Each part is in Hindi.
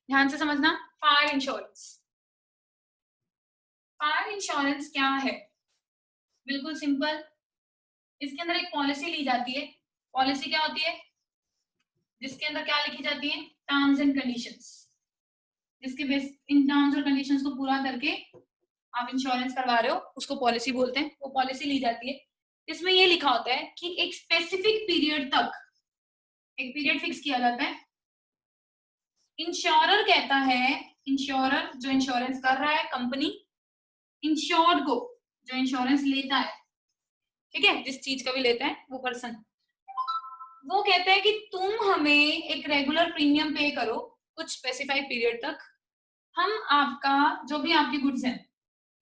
ध्यान से समझना। फायर इंश्योरेंस, फायर इंश्योरेंस क्या है? बिल्कुल सिंपल, इसके अंदर एक पॉलिसी ली जाती है। पॉलिसी क्या होती है? जिसके अंदर क्या लिखी जाती है? टर्म्स एंड कंडीशंस, जिसके बेस इन टर्म्स और कंडीशंस को पूरा करके आप इंश्योरेंस करवा रहे हो, उसको पॉलिसी बोलते हैं। वो पॉलिसी ली जाती है, इसमें ये लिखा होता है कि एक स्पेसिफिक पीरियड तक, एक पीरियड फिक्स किया जाता है। इंश्योरर कहता है, इंश्योरर जो इंश्योरेंस कर रहा है, कंपनी, इंश्योर्ड को जो इंश्योरेंस लेता है, ठीक है, जिस चीज का भी लेता है वो पर्सन, वो कहते हैं कि तुम हमें एक रेगुलर प्रीमियम पे करो कुछ स्पेसिफाइड पीरियड तक। हम आपका जो भी आपकी गुड्स हैं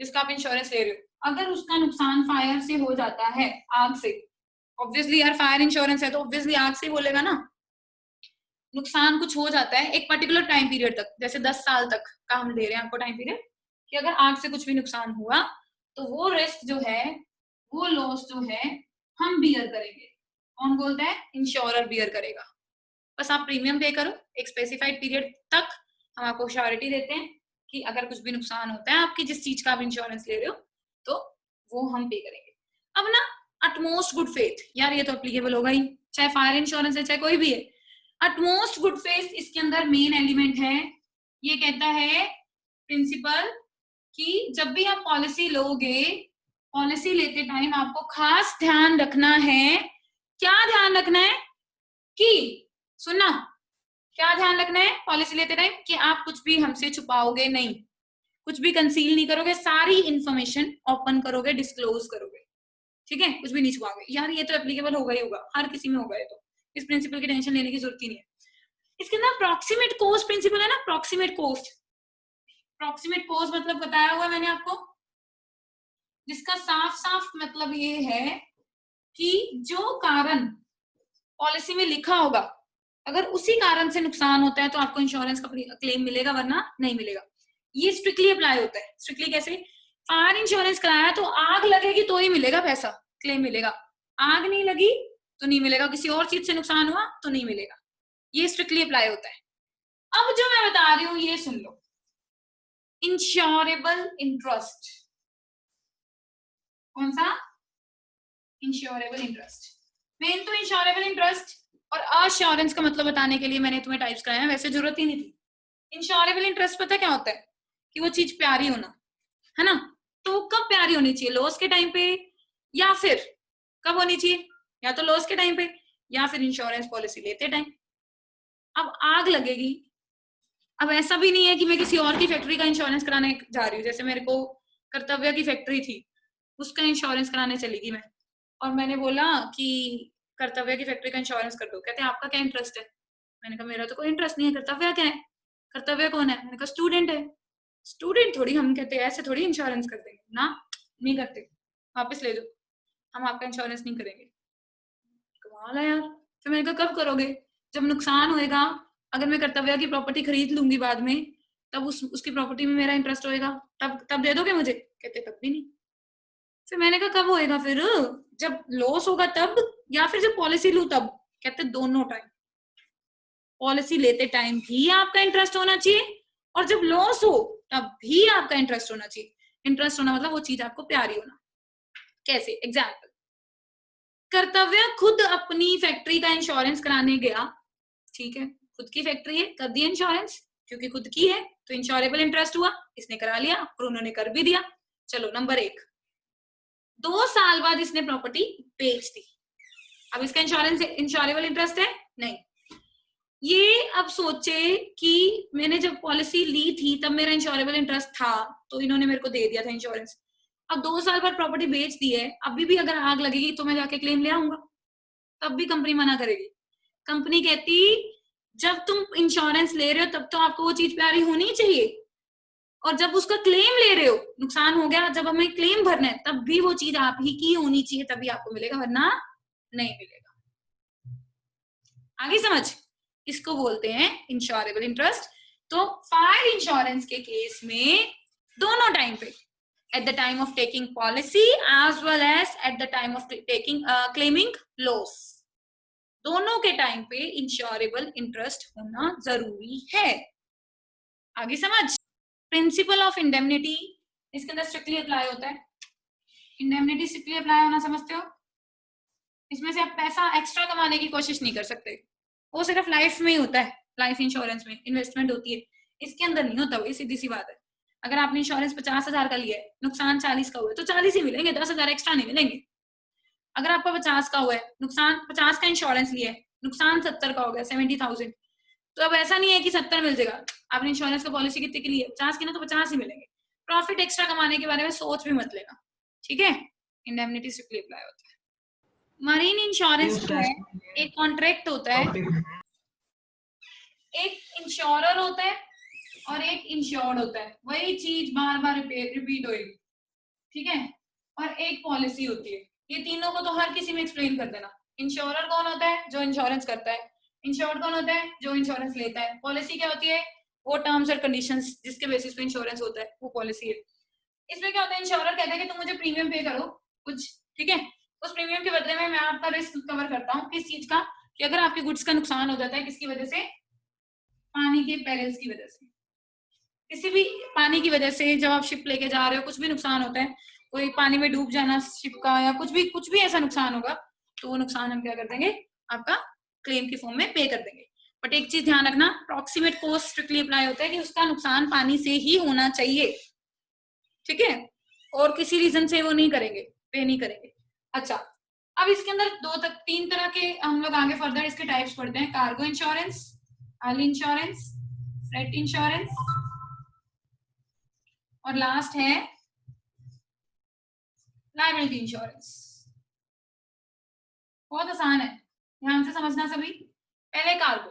जिसका आप इंश्योरेंस ले रहे हो, अगर उसका नुकसान फायर से हो जाता है, आग से, ऑब्वियसली यार फायर इंश्योरेंस है तो ऑब्वियसली आग से बोलेगा ना, नुकसान कुछ हो जाता है एक पर्टिकुलर टाइम पीरियड तक, जैसे 10 साल तक का हम दे रहे हैं आपको टाइम पीरियड, कि अगर आग से कुछ भी नुकसान हुआ तो वो रिस्क जो है, वो लॉस जो है, हम बियर करेंगे। कौन बोलता है? इंश्योरर बियर करेगा। बस आप प्रीमियम पे करो एक स्पेसिफाइड पीरियड तक, हम आपको श्योरिटी देते हैं कि अगर कुछ भी नुकसान होता है आपकी जिस चीज का आप इंश्योरेंस ले रहे हो तो वो हम पे करेंगे। अब ना, अटमोस्ट गुड फेथ, यार ये तो एप्लीकेबल होगा ही, चाहे फायर इंश्योरेंस है चाहे कोई भी है। अटमोस्ट गुड फेथ इसके अंदर मेन एलिमेंट है। ये कहता है प्रिंसिपल कि जब भी आप पॉलिसी लोगे, पॉलिसी लेते टाइम आपको खास ध्यान रखना है। क्या ध्यान रखना है? कि सुनना, क्या ध्यान रखना है पॉलिसी लेते टाइम? कि आप कुछ भी हमसे छुपाओगे नहीं, कुछ भी कंसील नहीं करोगे, सारी इंफॉर्मेशन ओपन करोगे, डिस्क्लोज करोगे, ठीक है, कुछ भी नहीं छुपाओगे। यार ये तो एप्लीकेबल होगा ही होगा, हर किसी में होगा, ये तो इस प्रिंसिपल की टेंशन लेने की जरूरत ही नहीं है। इसके अंदर अप्रोक्सीमेट कॉस्ट प्रिंसिपल है ना, अप्रोक्सीमेट कॉस्ट। अप्रोक्सीमेट कॉस्ट मतलब बताया हुआ मैंने आपको, जिसका साफ साफ मतलब ये है कि जो कारण पॉलिसी में लिखा होगा, अगर उसी कारण से नुकसान होता है तो आपको इंश्योरेंस का क्लेम मिलेगा, वरना नहीं मिलेगा। ये स्ट्रिक्टली अप्लाई होता है। स्ट्रिक्टली कैसे? फायर इंश्योरेंस कराया तो आग लगेगी तो ही मिलेगा पैसा, क्लेम मिलेगा। आग नहीं लगी तो नहीं मिलेगा, किसी और चीज से नुकसान हुआ तो नहीं मिलेगा। ये स्ट्रिक्टली अप्लाई होता है। अब जो मैं बता रही हूँ ये सुन लो, इंश्योरेबल इंटरेस्ट। कौन सा? Insurable interest. मेन तो इंश्योरेबल इंटरेस्ट और अश्योरेंस का मतलब बताने के लिए मैंने तुम्हें टाइप्स कराया है, वैसे जरूरत ही नहीं थी। इंश्योरेबल इंटरेस्ट पता क्या होता है? कि वो चीज प्यारी होना, है ना? तो कब प्यारी होनी चाहिए? लॉस के टाइम पे, या फिर कब होनी चाहिए? या तो लॉस के टाइम पे या फिर इंश्योरेंस पॉलिसी लेते टाइम। अब आग लगेगी, अब ऐसा भी नहीं है कि मैं किसी और की फैक्ट्री का इंश्योरेंस कराने जा रही हूँ, जैसे मेरे को कर्तव्य की फैक्ट्री थी, उसका इंश्योरेंस कराने चलेगी मैं, और मैंने बोला कि कर्तव्य की फैक्ट्री का इंश्योरेंस कर दो। कहते हैं आपका क्या इंटरेस्ट है? मैंने कहा मेरा तो कोई इंटरेस्ट नहीं है, कर्तव्य क्या है? कर्तव्य कौन है? मैंने कहा स्टूडेंट है। स्टूडेंट थोड़ी हम कहते हैं ऐसे थोड़ी इंश्योरेंस कर देंगे ना, नहीं करते, वापस ले दो, हम आपका इंश्योरेंस नहीं करेंगे। कमाल है यार। फिर मैंने कहा कब करोगे? जब नुकसान होएगा, अगर मैं कर्तव्य की प्रॉपर्टी खरीद लूंगी बाद में, तब उसकी प्रॉपर्टी में मेरा इंटरेस्ट होएगा, तब दे दोगे मुझे? कहते तब भी नहीं। फिर मैंने कहा कब होएगा फिर? जब लॉस होगा तब, या फिर जब पॉलिसी लू तब? कहते दोनों टाइम। पॉलिसी लेते टाइम भी आपका इंटरेस्ट होना चाहिए और जब लॉस हो तब भी आपका इंटरेस्ट होना चाहिए। इंटरेस्ट होना मतलब वो चीज आपको प्यारी होना। कैसे? एग्जाम्पल, कर्तव्य खुद अपनी फैक्ट्री का इंश्योरेंस कराने गया, ठीक है, खुद की फैक्ट्री है, कर दिया इंश्योरेंस, क्योंकि खुद की है तो इंश्योरेबल इंटरेस्ट हुआ, इसने करा लिया और उन्होंने कर भी दिया। चलो नंबर 1, 2 साल बाद इसने प्रॉपर्टी बेच दी, अब इसका इंश्योरेंस इंश्योरेबल इंटरेस्ट है? नहीं। ये अब सोचे कि मैंने जब पॉलिसी ली थी तब मेरा इंश्योरेबल इंटरेस्ट था तो इन्होंने मेरे को दे दिया था इंश्योरेंस, अब 2 साल बाद प्रॉपर्टी बेच दी है, अभी भी अगर आग लगेगी तो मैं जाके क्लेम ले आऊंगा, तब भी कंपनी मना करेगी। कंपनी कहती जब तुम इंश्योरेंस ले रहे हो तब तो आपको वो चीज प्यारी होनी चाहिए, और जब उसका क्लेम ले रहे हो, नुकसान हो गया, जब हमें क्लेम भरना है तब भी वो चीज आप ही की होनी चाहिए, तभी आपको मिलेगा, वरना नहीं मिलेगा। आगे समझ? इसको बोलते हैं इंश्योरेबल इंटरेस्ट। तो फायर इंश्योरेंस के केस में दोनों टाइम पे, at the time of taking policy as well as at the time of taking claiming loss, दोनों के टाइम पे इंश्योरेबल इंटरेस्ट होना जरूरी है। आगे समझ। प्रिंसिपल ऑफ इंडेमनिटी इसके अंदर स्ट्रिक्टली अप्लाई होता है। इंडेमनिटी स्ट्रिक्टली अप्लाई होना समझते हो? इसमें से आप पैसा एक्स्ट्रा कमाने की कोशिश नहीं कर सकते, वो सिर्फ लाइफ में ही होता है, लाइफ इंश्योरेंस में इन्वेस्टमेंट होती है, इसके अंदर नहीं होता। वही सीधी सी बात है। अगर आपने इंश्योरेंस 50,000 का लिया है, नुकसान 40 का हुआ है, तो 40 ही मिलेंगे, 10,000 एक्स्ट्रा नहीं मिलेंगे। अगर आपका 50 का हुआ है, नुकसान 50 का इंश्योरेंस लिया है, नुकसान 70 का हो गया, 70,000, तो अब ऐसा नहीं है कि 70 मिल जाएगा। आपने इंश्योरेंस का पॉलिसी कितने की ली है? 50 की ना, तो 50 ही मिलेंगे। प्रॉफिट एक्स्ट्रा कमाने के बारे में सोच भी मत लेना, ठीक है। इंडेमनिटी स्ट्रिक्टली अप्लाई होता है। मरीन इंश्योरेंस जो है एक कॉन्ट्रैक्ट होता है, एक इंश्योरर होता है और एक इंश्योर्ड होता है, वही चीज बार बार रिपीट होगी, ठीक है। और एक पॉलिसी होती है। ये तीनों को तो हर किसी में एक्सप्लेन कर देना। इंश्योरर कौन होता है? जो इंश्योरेंस करता है। इंश्योर्ड कौन होता है? जो इंश्योरेंस लेता है। पॉलिसी क्या होती है? वो टर्म्स और कंडीशंस जिसके बेसिस पे इंश्योरेंस होता है, वो पॉलिसी है। इसमें क्या होता है? इंश्योरर कहता है कि तुम मुझे प्रीमियम पे करो कुछ, ठीक है, उस प्रीमियम के बदले में मैं आपका रिस्क कवर करता हूँ। किस चीज का? कि अगर आपके गुड्स का नुकसान हो जाता है, किसकी वजह से? पानी के पेरिल्स की वजह से। किसी भी पानी की वजह से जब आप शिप लेके जा रहे हो, कुछ भी नुकसान होता है, कोई पानी में डूब जाना शिप का, या कुछ भी ऐसा नुकसान होगा, तो वो नुकसान हम क्या कर देंगे? आपका क्लेम की फॉर्म में पे कर देंगे। बट एक चीज ध्यान रखना, अप्रॉक्सीमेट कॉस्ट स्ट्रिक्टली अप्लाई होता है कि उसका नुकसान पानी से ही होना चाहिए, ठीक है, और किसी रीजन से वो नहीं करेंगे, पे नहीं करेंगे। अच्छा, अब इसके अंदर तीन तरह के हम लोग आगे फर्दर इसके टाइप्स पढ़ते हैं। कार्गो इंश्योरेंस, हल इंश्योरेंस, फ्रेट इंश्योरेंस, और लास्ट है लायबिलिटी इंश्योरेंस। बहुत आसान है, ध्यान से समझना सभी। पहले कार्गो,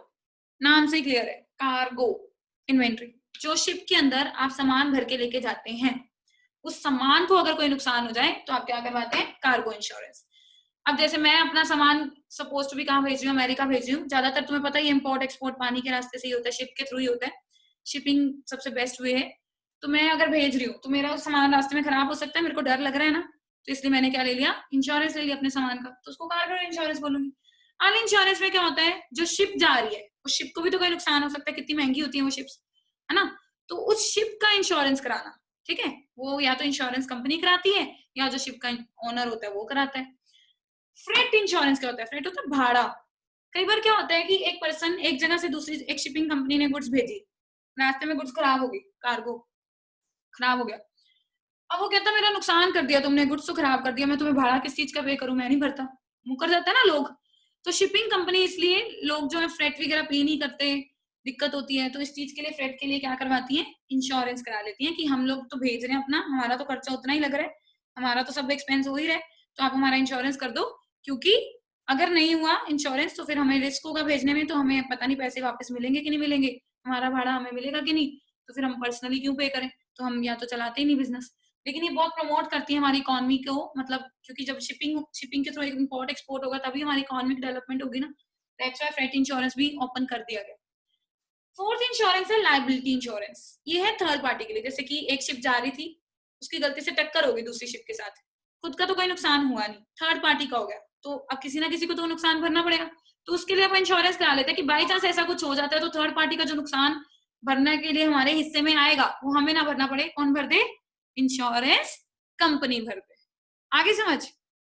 नाम से क्लियर है, कार्गो इन्वेंट्री, जो शिप के अंदर आप सामान भर के लेके जाते हैं, उस सामान को अगर कोई नुकसान हो जाए तो आप क्या करवाते हैं? Cargo insurance. अब जैसे मैं अपना सामान सपोज टू भी कहाँ भेज रही हूँ? अमेरिका भेज रही हूँ। ज्यादातर तुम्हें पता ही, इम्पोर्ट एक्सपोर्ट पानी के रास्ते से ही होता है, शिप के थ्रू ही होता है। शिपिंग सबसे बेस्ट वे है। तो मैं अगर भेज रही हूँ तो मेरा सामान रास्ते में खराब हो सकता है, मेरे को डर लग रहा है ना, तो इसलिए मैंने क्या ले लिया? इंश्योरेंस ले लिया अपने सामान का, तो उसको कार्गो इंश्योरेंस बोलूंगी। अल इंश्योरेंस में क्या होता है? जो शिप जा रही है, उस शिप को भी तो कोई नुकसान हो सकता है, कितनी महंगी होती है वो शिप्स, है ना, तो उस शिप का इंश्योरेंस कराना, ठीक है, वो या तो इंश्योरेंस कंपनी कराती है या जो शिप का ओनर होता है वो कराता है। फ्रेट इंश्योरेंस क्या होता है? फ्रेट होता है भाड़ा। कई बार क्या होता है कि एक पर्सन एक जगह से दूसरी, एक शिपिंग कंपनी ने गुड्स भेजी, रास्ते में गुड्स खराब हो गई, कार्गो खराब हो गया, अब वो कहता मेरा नुकसान कर दिया तुमने, गुड्स तो खराब कर दिया, मैं तुम्हें भाड़ा किस चीज का पे करूं? मैं नहीं भरता, मुकर जाता है ना लोग। तो शिपिंग कंपनी, इसलिए लोग जो है फ्रेट वगैरह पे नहीं करते, दिक्कत होती है, तो इस चीज के लिए फ्रेट के लिए क्या करवाती है? इंश्योरेंस करा लेती है कि हम लोग तो भेज रहे हैं अपना, हमारा तो खर्चा उतना ही लग रहा है, हमारा तो सब एक्सपेंस हो ही रहा है, तो आप हमारा इंश्योरेंस कर दो, क्योंकि अगर नहीं हुआ इंश्योरेंस तो फिर हमें रिस्क होगा भेजने में, तो हमें पता नहीं पैसे वापस मिलेंगे कि नहीं मिलेंगे, हमारा भाड़ा हमें मिलेगा कि नहीं, तो फिर हम पर्सनली क्यों पे करें? तो हम या तो चलाते ही नहीं बिजनेस। लेकिन ये बहुत प्रमोट करती है हमारी इकोनॉमी को, मतलब क्योंकि जब शिपिंग के थ्रू इम्पोर्ट एक्सपोर्ट होगा तभी हमारी इकोनॉमिक डेवलपमेंट होगी ना। दैट्स व्हाई फ्रेट इंश्योरेंस भी ओपन कर दिया गया। फोर्थ इंश्योरेंस है लायबिलिटी इंश्योरेंस। ये है थर्ड पार्टी के लिए, जैसे कि एक शिप जा रही थी, उसकी गलती से टक्कर हो गई दूसरी शिप के साथ, खुद का तो कोई नुकसान हुआ नहीं, थर्ड पार्टी का हो गया, तो अब किसी ना किसी को तो नुकसान भरना पड़ेगा, तो उसके लिए अपन इंश्योरेंस करा लेते हैं कि बाई चांस ऐसा कुछ हो जाता है तो थर्ड पार्टी का जो नुकसान भरने के लिए हमारे हिस्से में आएगा वो हमें ना भरना पड़े। कौन भर दे? इंश्योरेंस कंपनी भर दे। आगे समझ।